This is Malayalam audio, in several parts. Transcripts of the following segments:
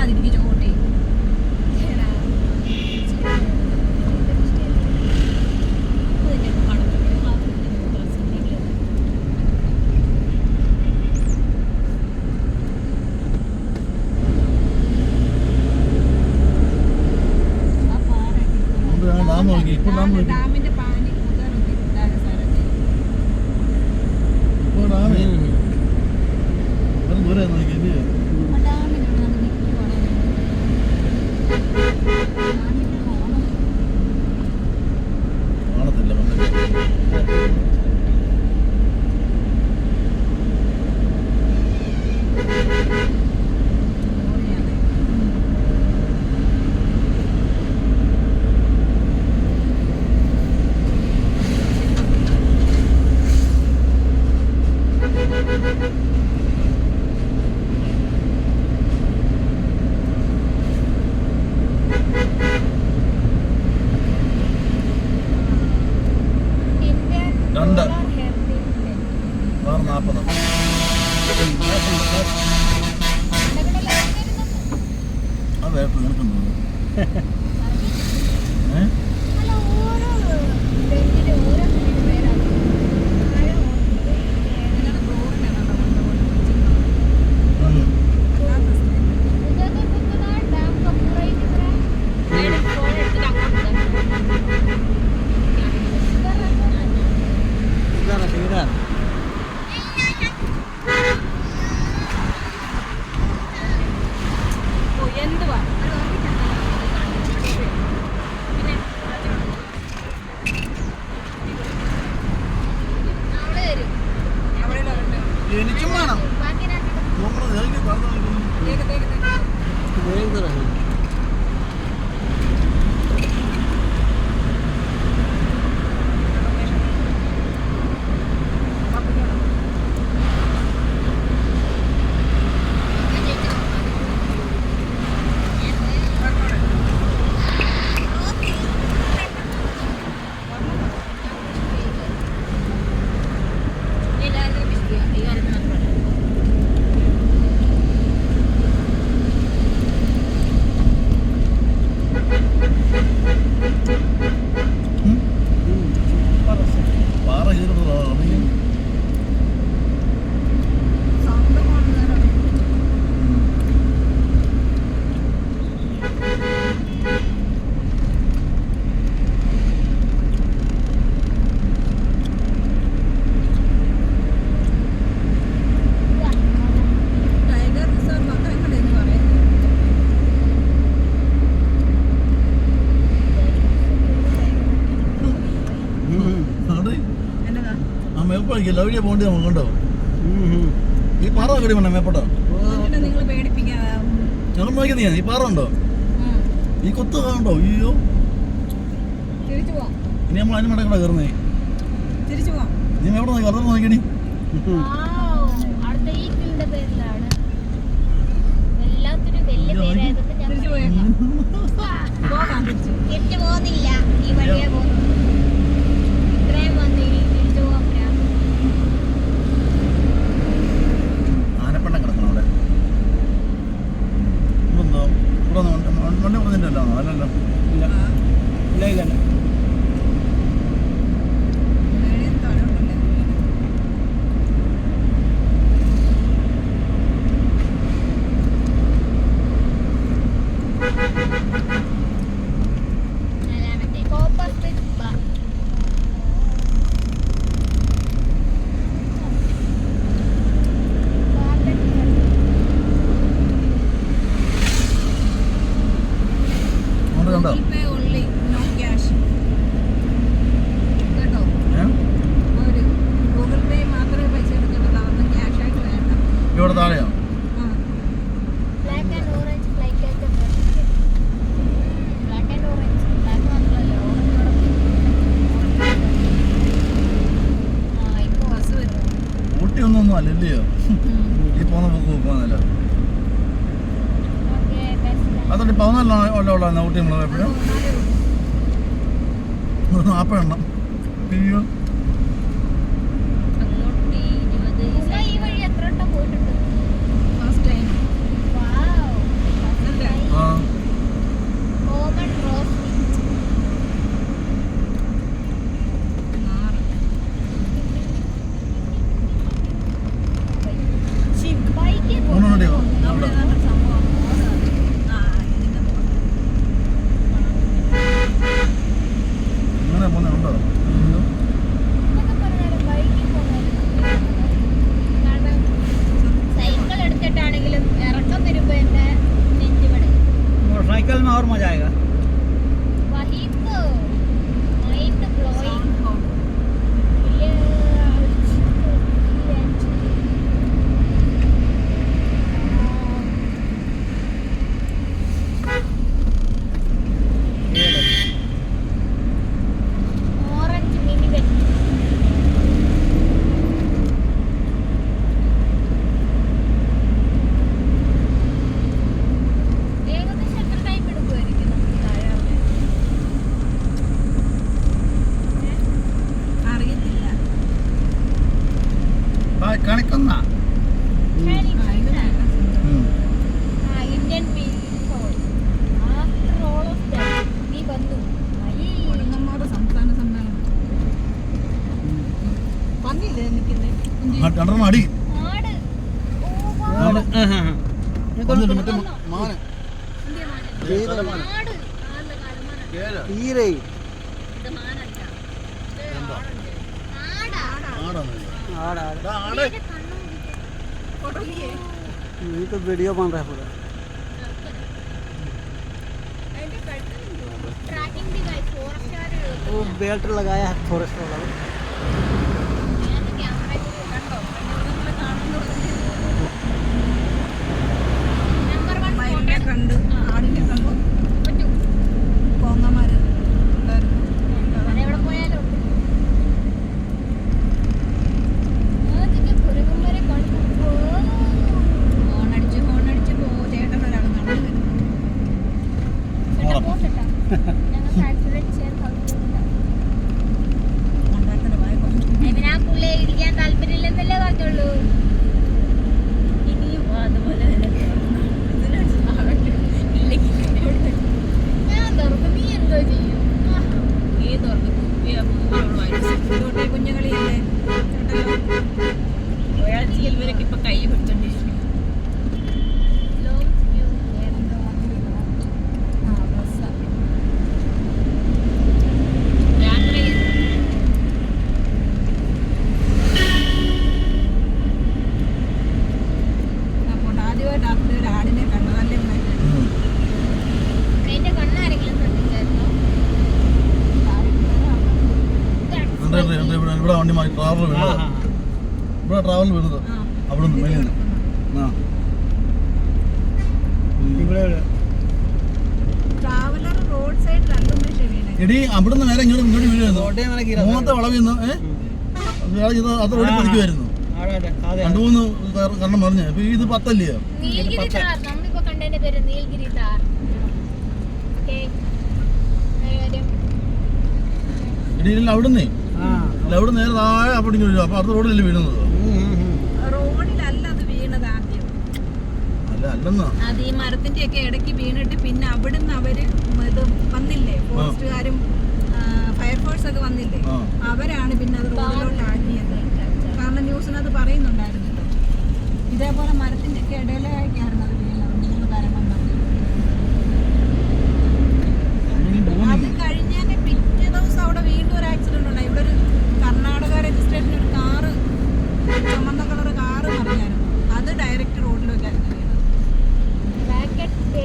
മിണ്ടാതിരിക്കും ചോട്ടെ. ഡാമിന്റെ പാനി എനിക്കും വേണം. ലൗര്യ പോകേണ്ടി നമുക്കുണ്ടോ? ഈ പാറ കടി വേണം മേപ്പോട്ടോ. ഞങ്ങൾ നോക്കി നീ ഈ പാറ ഉണ്ടോ? ഈ കൊത്ത് കാണണ്ടോ? അയ്യോ ഇനി നമ്മൾ അതിന് മടക്കട കയറുന്നേ. നീ എവിടെ നോക്കി കറന്ന് നോക്കിയടി. വണ്ടി പറഞ്ഞിട്ടല്ലോ അല്ലല്ലോ. ഇല്ല ഇല്ല ഇല്ല ഇവിടെ താഴെയോ? ഊട്ടി ഒന്നും അല്ലല്ലയോ ഈ പോന്ന പോകുന്നല്ലോ. അതോടെ 14 ഊട്ടി നമ്മൾ എപ്പോഴും 40 എണ്ണം. അയ്യോ और मजा आएगा। वही तो माइंड ब्लोइंग। ഓറഞ്ച് മിനി ബെറ്റ് ഏകദേശം എത്ര ടൈം എടുക്കുമായിരിക്കും നമുക്ക് താഴെ? അറിയത്തില്ല. കണിക്കുന്ന Indian after all of that നീ വന്നു നമ്മുടെ സംസ്ഥാന സമ്മേളനം വന്നില്ലേ നിൽക്കുന്നേ രണ്ടെണ്ണം അടി ആട്. ഓ ആട്. വന്നിട്ട് മറ്റേ വന്നോ? മാന് ഇന്ത്യ മാനൻ. ആട്. ആട് കാലമാന. हीरे ഇത് മാനല്ല. ഇത് ആടുണ്ട്. ആടാ. ആടാണ് आड़ आड़ ഇതാ ആട് ഇതിന്റെ കണ്ണും കൊടലിയേ ये तो वीडियो बन रहा है पूरा। അതിന്റെ കഴുത്തിലുണ്ടോ ട്രാക്കിംഗ് ഡിവൈസ് ഫോറസ്റ്റുകാര് वो बेल्ट लगाया है फॉरेस्ट वाला। ഞാൻ ക്യാമറയിൽ കണ്ടോ? നിങ്ങൾ കാണുന്നു നമ്പർ 1 മയിലിനെ കണ്ട് ആടിനെ കണ്ടു പറ്റൂ. കോങ്ങന്മാര് ഉണ്ടായിരുന്നു അതെവിടെ പോയാലും ഉണ്ട്. ആദ്യമൊക്കെ കുരങ്ങന്മാരെ കണ്ടു. ഹോണടിച്ച് പോ ചേട്ടൻ ഒരാൾ നടന്നു വരുന്നു ചേട്ടാ പോട്ടെട്ടാ. ഞങ്ങൾക്ക് ആക്സിഡന്റ് ചെയ്യാൻ താല്പര്യമില്ല. കൊണ്ടാട്ടന്റെ വായ പറഞ്ഞു ഇവനാ പുള്ളിയെ ഇടിക്കാൻ താല്പര്യമില്ലെന്നല്ലേ പറഞ്ഞുള്ളൂ. ഇനിയും അതുപോലെ തന്നെ ഞാൻ തുറക്കും. നീ എന്തോ ചെയ്യും? നീ തുറന്നു കുഞ്ഞുകളിയല്ലേ ഇവരൊക്കെ ഇപ്പൊ കൈ പിടിച്ചോണ്ടിരിക്കും രാത്രി അപ്പോൾ ആദ്യമായിട്ട് അവിടെ ഒരു ആടിനെ കണ്ടതല്ലേ ഇവിടെ? അതിന്റെ കണ്ണാരെങ്കിലും ശ്രദ്ധിച്ചായിരുന്നോ? ഉണ്ട്, ഉണ്ട്, ഉണ്ട്. ഇവിടെ വണ്ടി മാറി ട്രാവൽ വീണത് ഇവിടെ ട്രാവൽ വീണത് ആ. അവിടെ നിന്ന് മേലെ നിന്ന്. ആ ട്രാവലർ റോഡ് സൈഡ് രണ്ടും വീണേ എടി അവിടുന്ന് നേരെ ഇങ്ങോട്ട് ഇങ്ങോട്ട് വീഴുമായിരുന്നു रोडे में गिरा था। മൂന്നത്തെ വളവിൽ നിന്ന് അത് റോഡിൽ പതിക്കുമായിരുന്നു आड़ आड़ आधे രണ്ടു മൂന്ന് കണ്ണം മറിഞ്ഞ് അപ്പൊ ഇത് 10 അല്ലേ നീൽഗിരി താർ. നമ്മളിപ്പോ കണ്ടതിന്റെ പേര് നീൽഗിരി താർ. ഓക്കേ. കാര്യം എടി ഇല്ല അവിടുന്ന് हाँ അല്ല അവിടെ നേരെ താഴെ അവിടെ ഇങ്ങനെ വീഴും അപ്പൊ അടുത്ത റോഡിലല്ലേ വീഴുന്നത് റോഡിലല്ല അത് വീണത് ആദ്യം അല്ല അല്ലെന്നാ അത് ഈ മരത്തിന്റെ ഒക്കെ ഇടയ്ക്ക് വീണിട്ട് പിന്നെ അവിടുന്ന് അവര് ഇത് വന്നില്ലേ ഫോറസ്റ്റുകാരും ഫയർഫോഴ്സ് ഒക്കെ വന്നില്ലേ ആ. അവരാണ് പിന്നെ അത് റോഡിലോട്ട് ആക്കിയത് കാരണം ന്യൂസിനത് പറയുന്നുണ്ടായിരുന്നല്ലോ ഇതേപോലെ മരത്തിന്റെ ഒക്കെ ഇടയിലേക്കായിരുന്നു അത് വീണത് 3 കാരണം അത് കഴിഞ്ഞതിന്റെ പിറ്റേ ദിവസം അവിടെ വീണ്ടും ഒരു ആക്സിഡന്റ് ഉണ്ടായി ഇവിടെ ഒരു കർണാടക രജിസ്ട്രേഷൻ ഒരു കാറ് ചുമന്ന കളർ കാറ് മറിഞ്ഞായിരുന്നു അത് ഡയറക്റ്റ് റോഡിലേക്കായിരുന്നു വീണത് ബ്രാക്കറ്റ്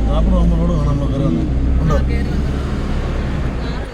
നാപ്പത് നമ്മൾ റോഡ് കാണാൻ നമ്മൾ കയറി ഉണ്ടോ കേറി വന്നത്. കാറ്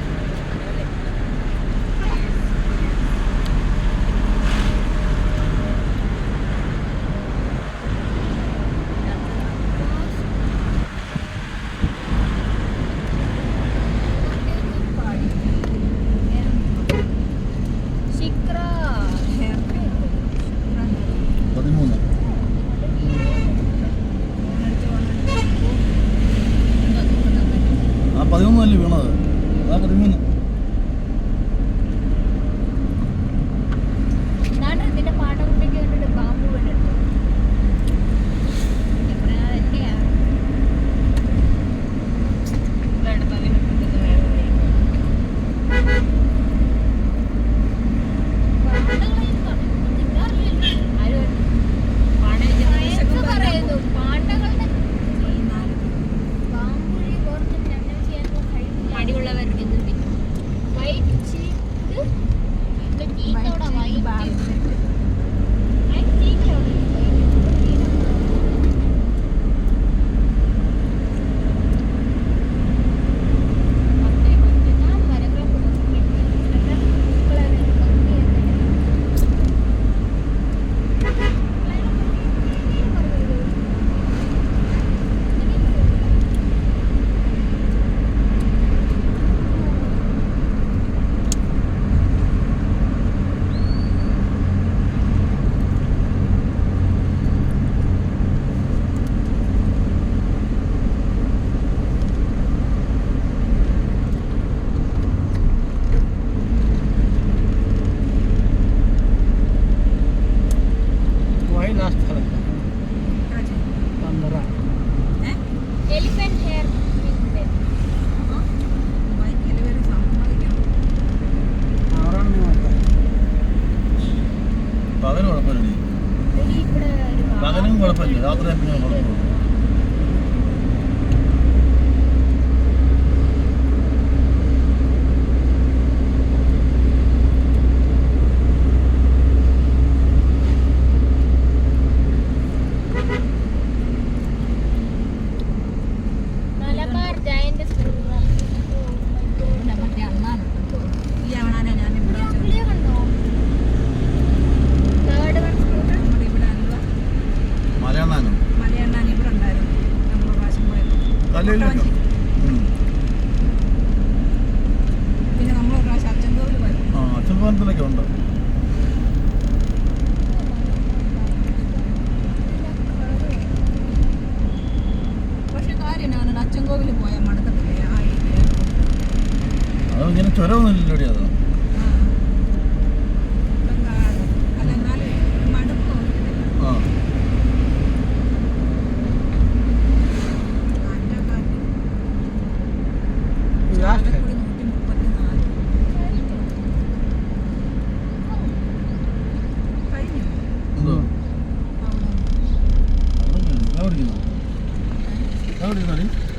കുഴപ്പമില്ല. എടി, ഇവിടെ ഒരു പകലും കുഴപ്പമില്ല, രാത്രി പിന്നെ കുഴപ്പമില്ല. Malabar giant school. പിന്നെ മറ്റേ അണ്ണാണ് ഈ അണ്ണാനെ ഞാൻ ഇവിടെ പുള്ളിയെ കണ്ടോ? Third one scooter. നമ്മുടെ ഇവിടെ അല്ല മലയണ്ണാനും മലയണ്ണാൻ ഇവിടെ ഉണ്ടായിരുന്നു നമ്മൾ പ്രാവശ്യം പോയപ്പോൾ കല്ലിലൊക്കെ. പിന്നെ നമ്മൾ ഒരു പ്രാവശ്യം അച്ചൻകോവിൽ പോയപ്പോൾ ആ അച്ഛൻപാലത്തിലൊക്കെ ഉണ്ട്. പക്ഷെ കാര്യം എന്നാണ് അച്ചൻകോവിൽ പോയാൽ മടുക്കത്തില്ലേ ആ ഏരിയ അത് ഇങ്ങനെ ചുരമൊന്നുമില്ലടി അത്. അല്ല എന്നാലും മടുപ്പ് തോന്നിക്കുന്നില്ല ആ കാറ്റാ കാറ്റ് लास्ट है ചാലക്കുടി 134 കഴിഞ്ഞു എന്തോ അവിടെ അവിടെ പഠിക്കുന്നു. അവിടെ പഠിക്കുന്നോ?